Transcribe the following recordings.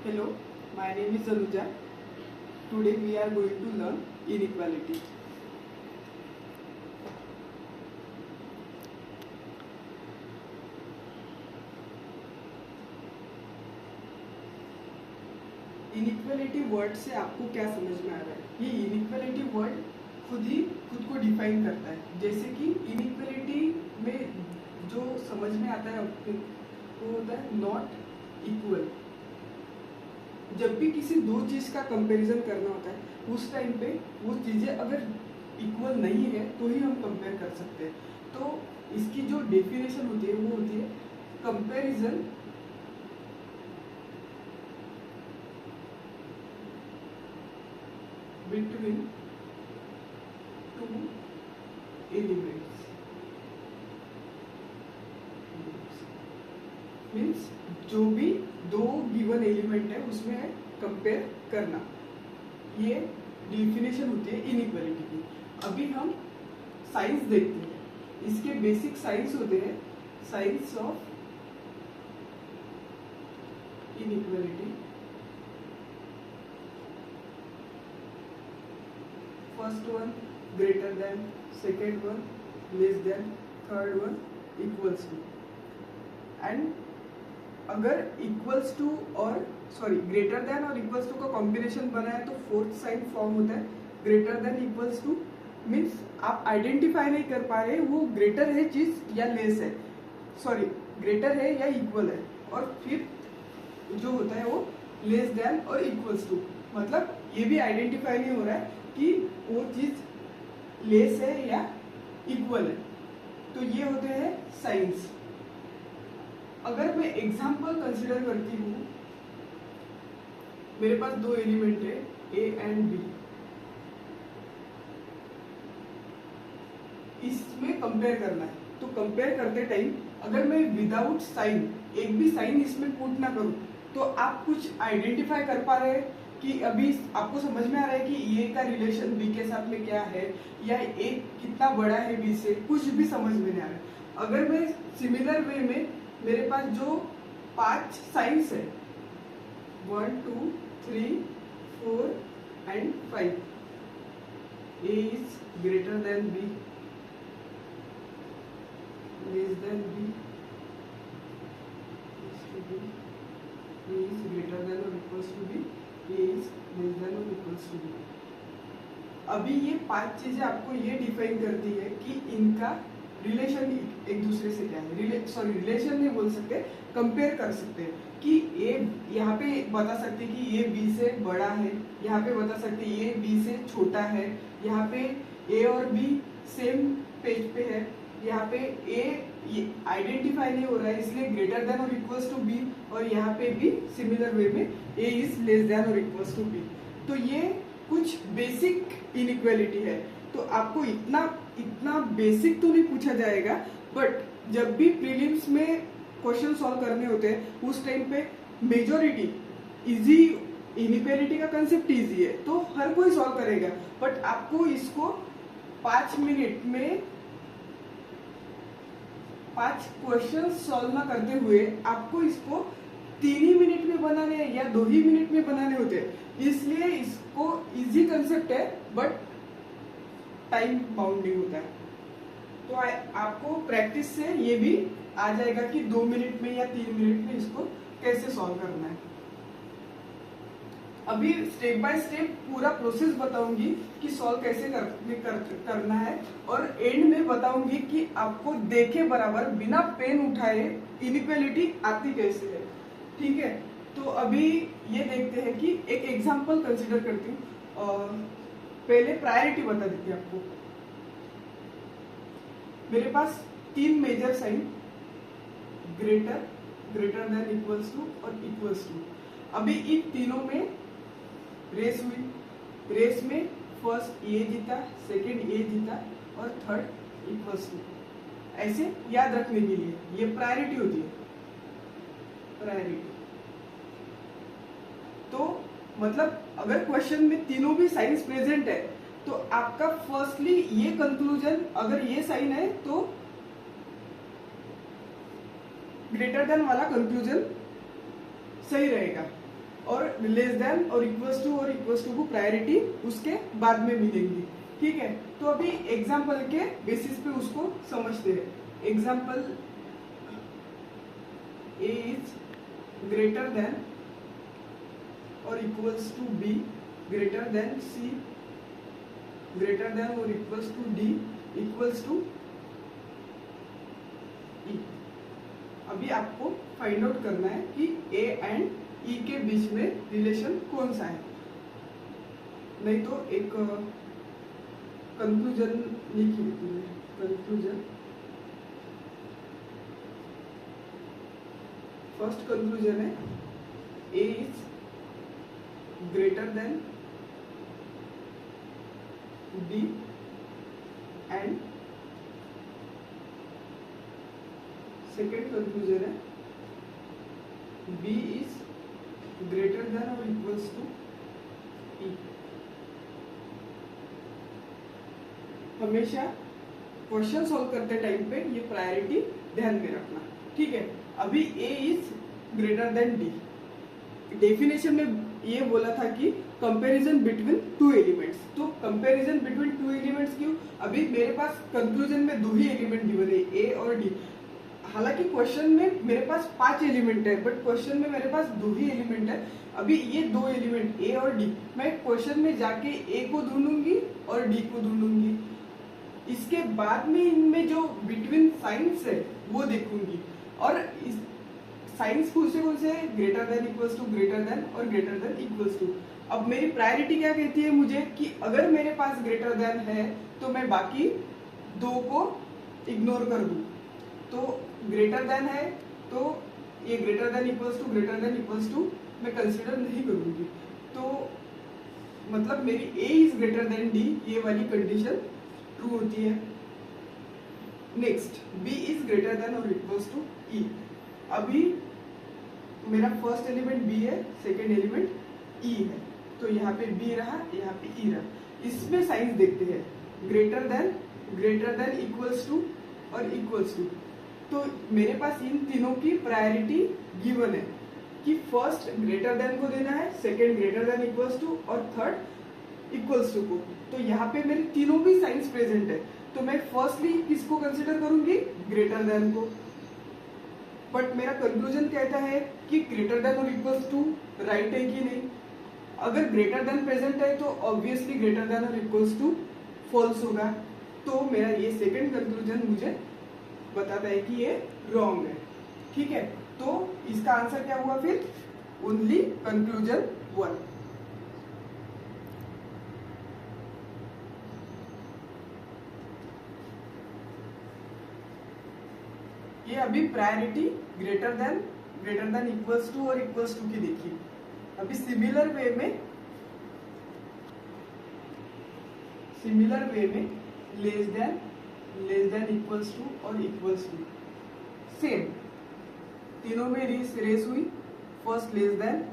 Hello, my name is Anuja. Today we are going to learn inequality. Inequality word से आपको क्या समझ में आ रहा है? ये इनइक्वालिटी वर्ड खुद को डिफाइन करता है। जैसे कि इनइक्वालिटी में जो समझ में आता है वो होता है नॉट इक्वल। जब भी किसी दो चीज का कंपैरिजन करना होता है उस टाइम पे वो चीजें अगर इक्वल नहीं है तो ही हम कंपेयर कर सकते हैं। तो इसकी जो डेफिनेशन होती है वो होती है comparison between two elements. Means जो भी दो गिवन एलिमेंट है उसमें कंपेयर करना, ये डेफिनेशन होती है इनइक्वालिटी की। अभी हम साइंस देखते हैं। इसके बेसिक साइंस होते हैं signs of inequality. First one greater than, second one less than, third one equals to. And अगर इक्वल्स टू और ग्रेटर देन और इक्वल्स टू का कॉम्बिनेशन बना है तो फोर्थ साइन फॉर्म होता है greater than equals to. Means आप आइडेंटिफाई नहीं कर पा रहे वो ग्रेटर है चीज या लेस है, ग्रेटर है या इक्वल है। और फिर जो होता है वो लेस देन और इक्वल्स टू, मतलब ये भी आइडेंटिफाई नहीं हो रहा है कि वो चीज लेस है या इक्वल है। तो ये होते हैं साइंस। अगर मैं एग्जाम्पल कंसिडर करती हूँ, मेरे पास दो एलिमेंट है ए एंड बी, इसमें कंपेयर करना है। तो कंपेयर करते टाइम अगर मैं विदाउट साइन एक भी साइन इसमें पुट ना करूं तो आप कुछ आइडेंटिफाई कर पा रहे हैं कि अभी आपको समझ में आ रहा है कि ए का रिलेशन बी के साथ में क्या है या ए कितना बड़ा है बी से, कुछ भी समझ में नहीं आ रहा है। अगर मैं सिमिलर वे में मेरे पास जो 5 साइंस है 1 2 3 4 and 5, A is greater than B, less than B, A is greater than और equals to B, A is less than और इक्वल्स टू बी। अभी ये 5 चीजें आपको ये डिफाइन करती है कि इनका रिलेशन एक दूसरे से क्या है। रिलेशन नहीं बोल सकते, कंपेयर कर सकते हैं कि ए यहाँ पे बता सकते कि ये बी से बड़ा है, यहाँ पे बता सकते ये बी से छोटा है, यहाँ पे ए और बी सेम पेज पे है, यहाँ पे ए आइडेंटिफाई नहीं हो रहा है इसलिए ग्रेटर देन और इक्वल्स टू बी, और यहाँ पे भी सिमिलर वे में ए इज लेस देन और इक्वल्स टू बी। तो ये कुछ बेसिक इनइक्वालिटी है। तो आपको इतना बेसिक तो नहीं पूछा जाएगा, बट जब भी प्रीलिम्स में क्वेश्चन सॉल्व करने होते हैं उस टाइम पे मेजॉरिटी इजी, इनइक्वालिटी का कंसेप्ट इजी है तो हर कोई सॉल्व करेगा। बट आपको इसको 5 मिनट में 5 क्वेश्चन सॉल्व ना करते हुए आपको इसको 3 ही मिनट में बनाने या 2 ही मिनट में बनाने होते हैं। इसलिए इसको इजी कंसेप्ट है बट टाइम बाउंडिंग होता है। तो आपको प्रैक्टिस से ये भी आ जाएगा कि 2 मिनट में या 3 मिनट में इसको कैसे सॉल्व करना है। अभी स्टेप बाय स्टेप पूरा प्रोसेस बताऊंगी कि सॉल्व कैसे करना है, और एंड में बताऊंगी कि आपको देखे बराबर बिना पेन उठाए इनइक्वालिटी आती कैसे है। ठीक है, तो अभी ये देखते हैं कि एक एग्जांपल कंसीडर करती हूँ। पहले प्रायोरिटी बता देती है आपको। मेरे पास 3 major sign greater, greater than, equals to और इक्वल्स टू। अभी इन तीनों में रेस हुई। रेस में फर्स्ट ए जीता, सेकंड ए जीता और थर्ड इक्वल्स टू। ऐसे याद रखने के लिए ये प्रायोरिटी होती है। प्रायोरिटी तो मतलब अगर क्वेश्चन में तीनों भी साइंस प्रेजेंट है तो आपका फर्स्टली ये कंक्लूजन, अगर ये साइन है तो ग्रेटर देन वाला कंक्लूजन सही रहेगा। और लेस देन और इक्वल्स टू को प्रायोरिटी उसके बाद में मिलेंगी। ठीक है, तो अभी एग्जाम्पल के बेसिस पे उसको समझते हैं। Example A is greater than और equals to B, greater than C, greater than और equals to D, equals to E. अभी आपको फाइंड आउट करना है कि ए एंड ई के बीच में रिलेशन कौन सा है, नहीं तो एक कंक्लूजन लिखी, कंक्लूजन। फर्स्ट कंक्लूजन है A is greater than D and second conclusion है बी इज ग्रेटर देन और इक्वल्स टू ई। हमेशा क्वेश्चन सॉल्व करते टाइम पे ये प्रायोरिटी ध्यान में रखना। ठीक है, अभी A is greater than D, definition में ये बोला था कि कंपैरिजन बिटवीन टू एलिमेंट्स। तो कंपैरिजन बिटवीन टू एलिमेंट्स क्यों? अभी मेरे पास कंक्लूजन में दो ही एलिमेंट गिवन है, ए और डी। हालांकि क्वेश्चन में मेरे पास 5 एलिमेंट है, बट क्वेश्चन में मेरे पास दो ही एलिमेंट है। अभी ये दो एलिमेंट ए और डी, मैं क्वेश्चन में जाके ए को ढूंढूंगी और डी को ढूंढूंगी। इसके बाद में इनमें जो बिटवीन साइंस है वो देखूंगी, और इस साइंस कौन से है? Greater than, equals to, greater than और ग्रेटर देन इक्वल्स टू। अब मेरी प्रायोरिटी क्या कहती है मुझे कि अगर मेरे पास ग्रेटर देन है तो मैं बाकी दो को इग्नोर कर दूं। तो ग्रेटर देन है तो ये greater than equals to, greater than equals to मैं कंसीडर नहीं करूंगी। तो मतलब मेरी A is greater than D, ये वाली कंडीशन ट्रू होती है। Next, B is greater than और इक्वल्स टू ई। अभी मेरा फर्स्ट एलिमेंट बी है, सेकेंड एलिमेंट ई है, तो यहाँ पे बी रहा, यहाँ पे ई रहा। इसमें साइंस देखते हैं, ग्रेटर देन इक्वल्स टू और इक्वल्स टू। तो मेरे पास इन तीनों की प्रायोरिटी गिवन है कि फर्स्ट ग्रेटर देन को देना है, second greater than equals to और थर्ड इक्वल्स टू को। तो यहाँ पे मेरे तीनों भी साइंस प्रेजेंट है, तो मैं फर्स्टली किसको कंसिडर करूंगी? ग्रेटर देन को। बट मेरा कंक्लूजन कहता है कि ग्रेटर देन और इक्वल्स टू राइट है कि नहीं। अगर ग्रेटर देन प्रेजेंट है तो ऑब्वियसली ग्रेटर देन और इक्वल्स टू फॉल्स होगा। तो मेरा ये सेकंड कंक्लूजन मुझे बताता है कि ये रॉन्ग है। ठीक है, तो इसका आंसर क्या हुआ फिर? Only conclusion 1। ये अभी priority greater than equals to और इक्वल्स टू की देखी। अभी सिमिलर वे में लेस देन इक्वल्स टू और इक्वल्स टू सेम, तीनों में रेस हुई। First less than,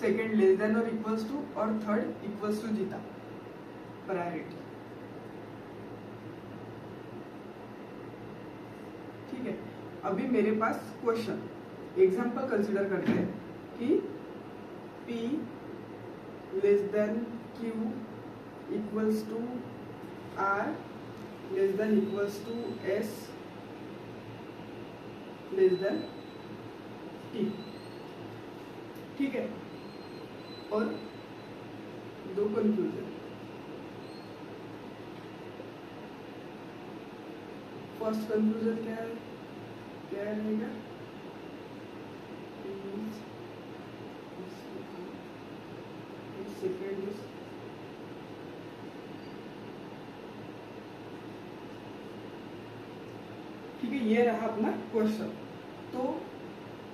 second less than और इक्वल्स टू और थर्ड इक्वल्स टू जीता प्रायोरिटी। ठीक है, अभी मेरे पास क्वेश्चन एग्जाम्पल कंसिडर करते हैं कि P less than Q equals to R less than equals to S less than T। ठीक है, और दो कंक्लूजन। फर्स्ट कंक्लूजन क्या रहेगा? सेकेंड इज ठीक है, ये रहा अपना क्वेश्चन। तो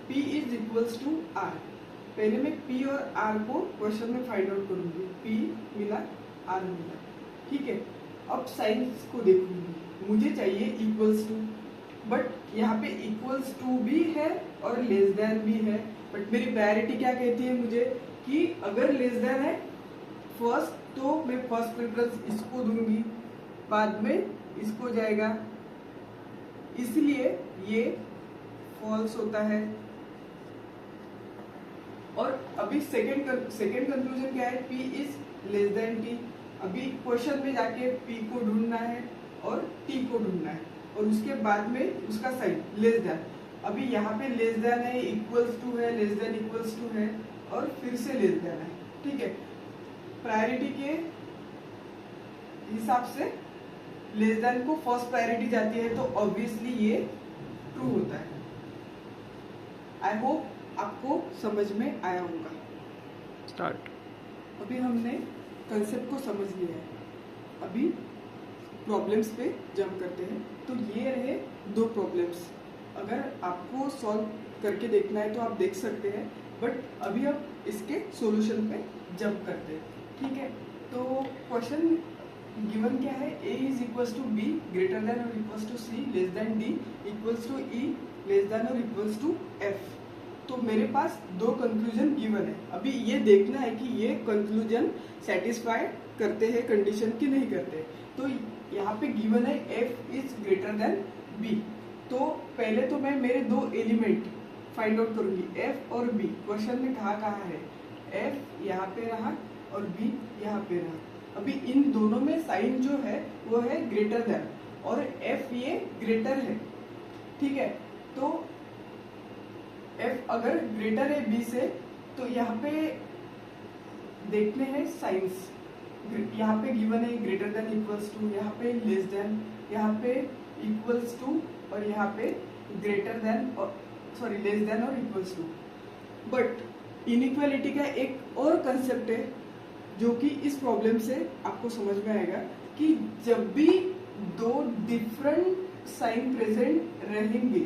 P is equals to R। पहले मैं P और R को क्वेश्चन में फाइंड आउट करूंगी। P मिला, R मिला। ठीक है, अब साइंस को देखूंगी, मुझे चाहिए इक्वल्स टू, बट यहाँ पे इक्वल्स टू भी है और लेस देन भी है। बट मेरी प्रायोरिटी क्या कहती है मुझे कि अगर लेस देन है फर्स्ट, तो मैं फर्स्ट प्रेफरेंस इसको दूंगी, बाद में इसको जाएगा, इसलिए ये फॉल्स होता है। और अभी सेकेंड कंक्लूजन क्या है, P is less than T। अभी क्वेश्चन में जाके P को ढूंढना है और T को ढूंढना है और उसके बाद में उसका साइन लेस देन। अभी यहाँ पे लेस देन है, इक्वल्स टू है, लेस देन इक्वल्स टू है और फिर से लेस देन है। ठीक है, प्रायोरिटी के हिसाब से लेस देन को फर्स्ट प्रायोरिटी जाती है तो ऑब्वियसली ये ट्रू होता है। आई होप आपको समझ में आया होगा। स्टार्ट। अभी हमने कंसेप्ट को समझ लिया है, अभी प्रॉब्लम्स पे जंप करते हैं। तो ये रहे दो प्रॉब्लम्स, अगर आपको सॉल्व करके देखना है तो आप देख सकते हैं, बट अभी हम इसके सॉल्यूशन पे जंप करते हैं। ठीक है, तो क्वेश्चन गिवन क्या है, a is equals to b greater than और equals to c less than d equals to e less than और इक्वल्स टू f। तो मेरे पास दो कंक्लूजन गिवन है, अभी ये देखना है कि ये कंक्लूजन सेटिस्फाई करते हैं कंडीशन की नहीं करते। तो यहाँ पे गिवन है f is greater then b। तो पहले तो मैं मेरे दो एलिमेंट फाइंड आउट करूंगी, f और b। क्वेश्चन में कहाँ है, f यहाँ पे रहा और b यहाँ पे रहा। अभी इन दोनों में साइन जो है वो है ग्रेटर देन और f ये ग्रेटर है। ठीक है, तो f अगर ग्रेटर है b से तो यहाँ पे देखने हैं साइंस। यहाँ पे गिवन है ग्रेटर देन इक्वल्स टू, यहाँ पे लेस देन, यहाँ पे इक्वल्स टू और यहाँ पे ग्रेटर देन और सॉरी लेस देन और इक्वल्स टू। बट इनइक्वालिटी का एक और कंसेप्ट है जो कि इस प्रॉब्लम से आपको समझ में आएगा कि जब भी दो डिफरेंट साइन प्रेजेंट रहेंगे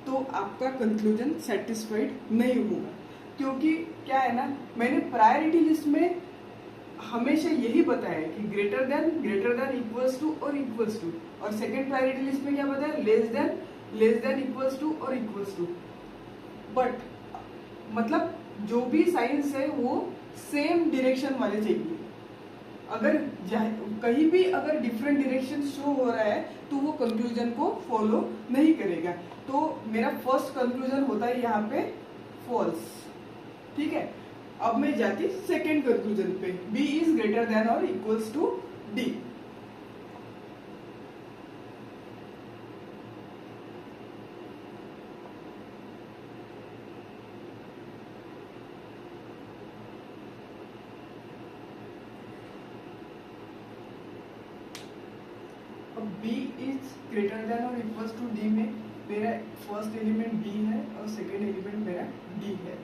तो आपका कंक्लूजन सेटिस्फाइड नहीं होगा। क्योंकि क्या है ना, मैंने प्रायोरिटी लिस्ट में हमेशा यही बताया कि ग्रेटर देन इक्वल्स टू और इक्वल्स टू, और सेकंड प्रायोरिटी लिस्ट में क्या बताया, लेस देन इक्वल्स टू और इक्वल्स टू। बट मतलब जो भी साइंस है वो सेम डायरेक्शन वाले चाहिए। अगर कहीं भी अगर डिफरेंट डायरेक्शन शो हो रहा है तो वो कंक्लूजन को फॉलो नहीं करेगा। तो मेरा फर्स्ट कंक्लूजन होता है यहाँ पे फॉल्स। ठीक है, अब मैं जाती सेकेंड कंक्लूजन पे, b इज ग्रेटर देन और इक्वल्स टू d। अब b इज ग्रेटर देन और इक्वल्स टू d में मेरा फर्स्ट एलिमेंट b है और सेकेंड एलिमेंट मेरा d है।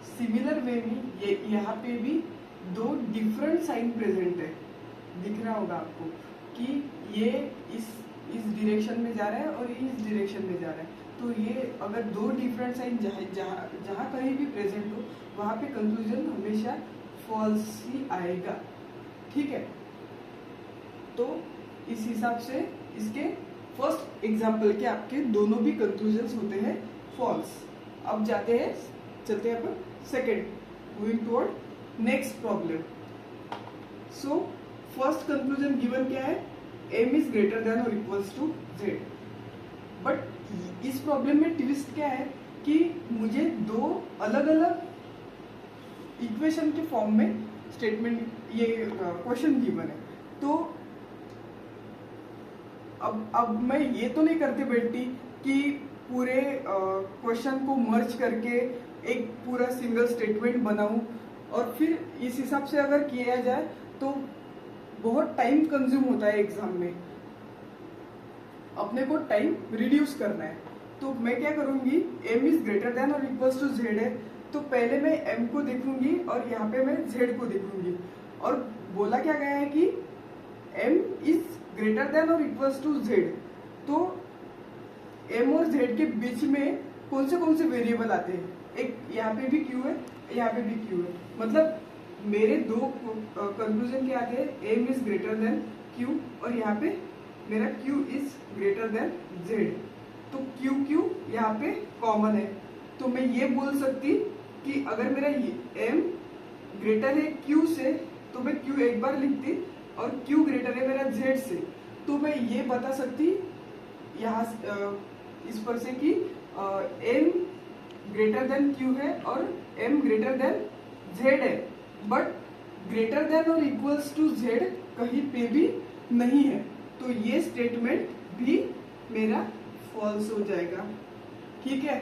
सिमिलर वे में ये यहाँ पे भी दो डिफरेंट साइन प्रेजेंट है, दिख रहा होगा आपको कि ये इस डायरेक्शन में जा रहा है और ये इस डायरेक्शन में जा रहा है। तो ये अगर दो डिफरेंट साइन जहाँ कहीं भी प्रेजेंट हो वहाँ पे कंक्लूजन हमेशा फॉल्स ही आएगा। ठीक है, तो इस हिसाब से इसके फर्स्ट एग्जाम्पल के आपके दोनों भी कंक्लूजन्स होते हैं फॉल्स। अब चलते हैं अपन second, moving toward next problem. So first conclusion given क्या है, m इज ग्रेटर देन और इक्वल्स टू z। बट इस प्रॉब्लम में ट्विस्ट क्या है कि मुझे दो अलग अलग इक्वेशन के फॉर्म में स्टेटमेंट ये क्वेश्चन गिवन है। तो अब मैं ये तो नहीं करते बैठती कि पूरे क्वेश्चन को मर्ज करके एक पूरा सिंगल स्टेटमेंट बनाऊं और फिर इस हिसाब से अगर किया जाए तो बहुत टाइम कंज्यूम होता है एग्जाम में। अपने को टाइम रिड्यूस करना है, तो मैं क्या करूंगी, m इज ग्रेटर देन और इक्वल्स टू z है तो पहले मैं m को देखूंगी और यहाँ पे मैं z को देखूंगी। और बोला क्या गया है कि m इज ग्रेटर देन और इक्वल्स टू z, तो m और z के बीच में कौन से वेरिएबल आते हैं, एक यहाँ पे भी q है, यहाँ पे भी q है। मतलब मेरे दो कंक्लूजन क्या आते हैं, m is greater then q और यहाँ पे मेरा q is greater then z। तो q यहाँ पे कॉमन है, तो मैं ये बोल सकती कि अगर मेरा m ग्रेटर है q से तो मैं q एक बार लिखती और q ग्रेटर है मेरा z से, तो मैं ये बता सकती यहाँ इस पर से कि m ग्रेटर देन क्यू है और m ग्रेटर देन z है, बट ग्रेटर देन और इक्वल्स टू z कहीं पे भी नहीं है, तो ये स्टेटमेंट भी मेरा फॉल्स हो जाएगा। ठीक है,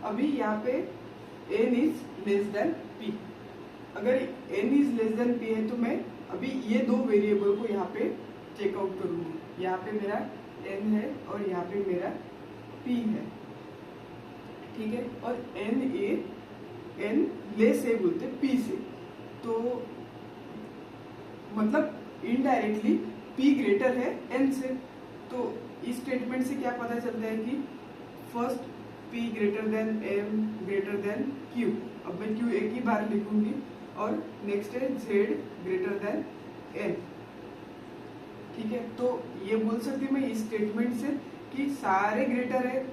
अभी यहाँ पे n is less then p, अगर n is less then p है तो मैं अभी ये दो वेरिएबल को यहाँ पे चेकआउट करूंगी। यहाँ पे मेरा n है और यहाँ पे मेरा p है, ठीक है, और n लेस है बोलते p से, तो मतलब इनडायरेक्टली p ग्रेटर है n से। तो इस स्टेटमेंट से क्या पता चलता है कि first p greater than m greater than q, अब मैं q एक ही बार लिखूंगी, और नेक्स्ट है z ग्रेटर देन n। ठीक है, तो ये बोल सकती हूँ मैं इस स्टेटमेंट से कि सारे ग्रेटर है,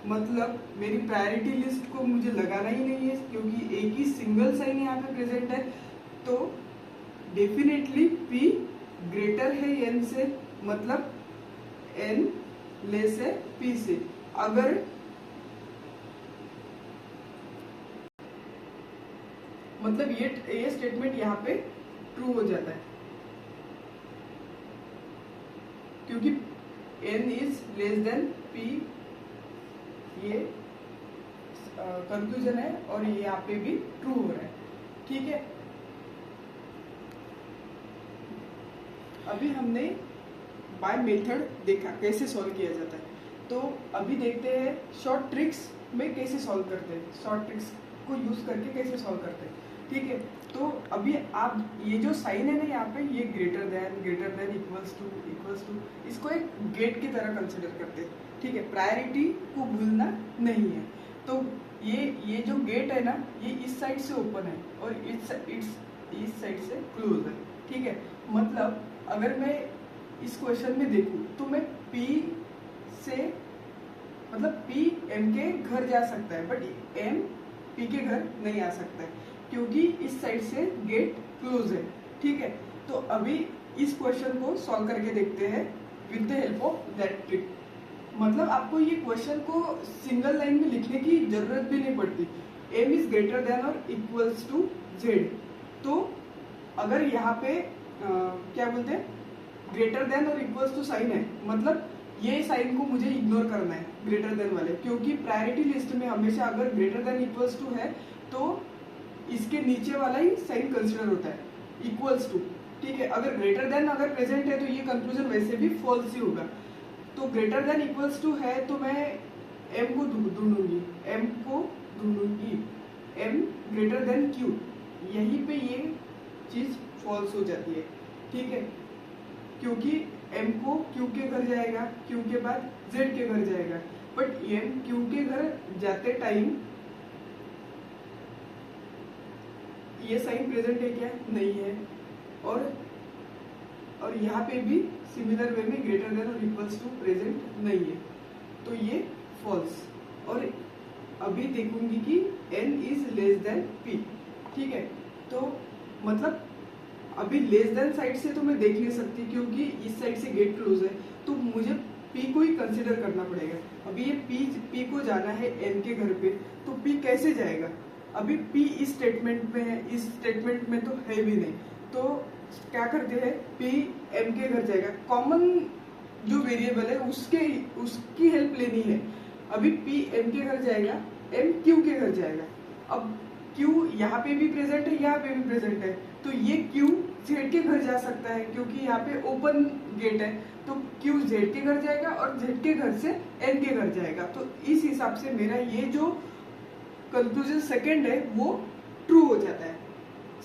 मतलब मेरी प्रायोरिटी लिस्ट को मुझे लगाना ही नहीं है क्योंकि एक ही सिंगल साइन यहाँ पे प्रेजेंट है, तो डेफिनेटली p ग्रेटर है n से, मतलब n लेस है p से। अगर मतलब ये स्टेटमेंट यहाँ पे ट्रू हो जाता है क्योंकि n is less then p, ये कंक्लूजन है और ये यहाँ पे भी ट्रू हो रहा है। ठीक है, अभी हमने बाय मेथड देखा कैसे सॉल्व किया जाता है, तो अभी देखते हैं शॉर्ट ट्रिक्स में कैसे सॉल्व करते हैं, शॉर्ट ट्रिक्स को यूज करके कैसे सॉल्व करते हैं। ठीक है, तो अभी आप ये जो साइन है ना यहाँ पे, ये ग्रेटर देन इक्वल्स टू इसको एक गेट की तरह कंसिडर करते हैं। ठीक है, प्रायोरिटी को भूलना नहीं है। तो ये जो गेट है ना, ये इस साइड से ओपन है और इस साइड से क्लोज है। ठीक है, मतलब अगर मैं इस क्वेश्चन में देखूं तो मैं P से मतलब P M के घर जा सकता है, बट M P के घर नहीं आ सकता है क्योंकि इस साइड से गेट क्लोज है। ठीक है, तो अभी इस क्वेश्चन को सॉल्व करके देखते हैं with the help of that trick. मतलब आपको ये क्वेश्चन को सिंगल लाइन में लिखने की जरूरत भी नहीं पड़ती। M इज ग्रेटर देन और इक्वल्स टू Z, तो अगर यहाँ पे क्या बोलते हैं ग्रेटर देन और इक्वल्स टू साइन है, मतलब ये साइन को मुझे इग्नोर करना है ग्रेटर देन वाले, क्योंकि प्रायोरिटी लिस्ट में हमेशा अगर ग्रेटर देन इक्वल्स टू है तो इसके नीचे वाला ही साइन कंसिडर होता है इक्वल्स टू। ठीक है, अगर ग्रेटर देन अगर प्रेजेंट है तो ये कंक्लूजन वैसे भी फॉल्स ही होगा। तो ग्रेटर देन इक्वल्स टू है तो मैं m को ढूंढूंगी, m ग्रेटर देन q, यहीं पे ये चीज फॉल्स हो जाती है। ठीक है, क्योंकि m को q के घर जाएगा, q के बाद z के घर जाएगा, बट m q के घर जाते टाइम ये साइन प्रेजेंट है क्या? नहीं है, और यहाँ पे भी सिमिलर वे में ग्रेटर देन और इक्वल्स टू प्रेजेंट नहीं है, तो ये फॉल्स। और अभी देखूंगी कि n is less then p। ठीक है, तो मतलब अभी लेस देन साइड से तो मैं देख नहीं सकती क्योंकि इस साइड से गेट क्लोज है, तो मुझे p को ही कंसिडर करना पड़ेगा। अभी ये p को जाना है n के घर पे, तो p कैसे जाएगा? अभी p इस स्टेटमेंट में है, इस स्टेटमेंट में तो है भी नहीं, तो क्या करते हैं p m के घर जाएगा, कॉमन जो वेरिएबल है उसकी हेल्प लेनी है। अभी p m के घर जाएगा, m q के घर जाएगा। अब q यहाँ पे भी प्रेजेंट है, यहाँ पे भी प्रेजेंट है, तो ये q z के घर जा सकता है क्योंकि यहाँ पे ओपन गेट है, तो q z के घर जाएगा और z के घर से n के घर जाएगा। तो इस हिसाब से मेरा ये जो कंक्लूजन सेकंड है वो ट्रू हो जाता है।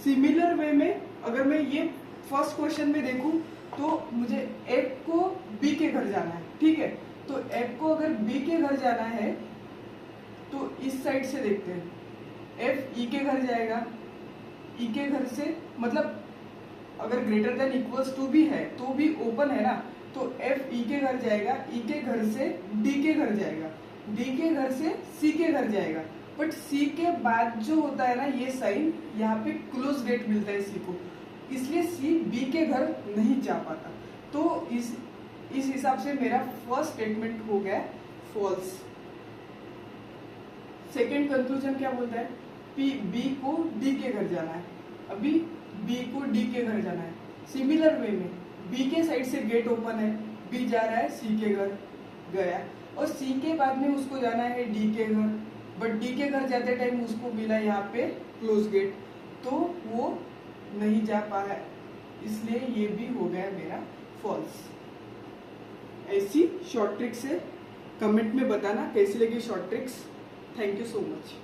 सिमिलर वे में अगर मैं ये फर्स्ट क्वेश्चन में देखूं तो मुझे f को b के घर जाना है। ठीक है, तो f को अगर b के घर जाना है तो इस साइड से देखते हैं, f e के घर जाएगा, e के घर से मतलब अगर ग्रेटर देन इक्वल्स टू भी है तो भी ओपन है ना, तो f e के घर जाएगा, e के घर से d के घर जाएगा, d के घर से c के घर जाएगा, बट सी के बाद जो होता है ना ये साइन, यहाँ पे क्लोज गेट मिलता है सी को, इसलिए सी बी के घर नहीं जा पाता। तो इस हिसाब से मेरा फर्स्ट स्टेटमेंट हो गया फॉल्स। सेकेंड कंक्लूजन क्या बोलता है, बी को डी के घर जाना है। अभी बी को डी के घर जाना है, सिमिलर वे में बी के साइड से गेट ओपन है, बी जा रहा है सी के घर, गया, और सी के बाद में उसको जाना है डी के घर, बट डी के घर जाते टाइम उसको मिला यहाँ पे क्लोज गेट, तो वो नहीं जा पाया, इसलिए ये भी हो गया मेरा फॉल्स। ऐसी शॉर्ट ट्रिक्स है, कमेंट में बताना कैसी लगी short tricks. Thank you so much.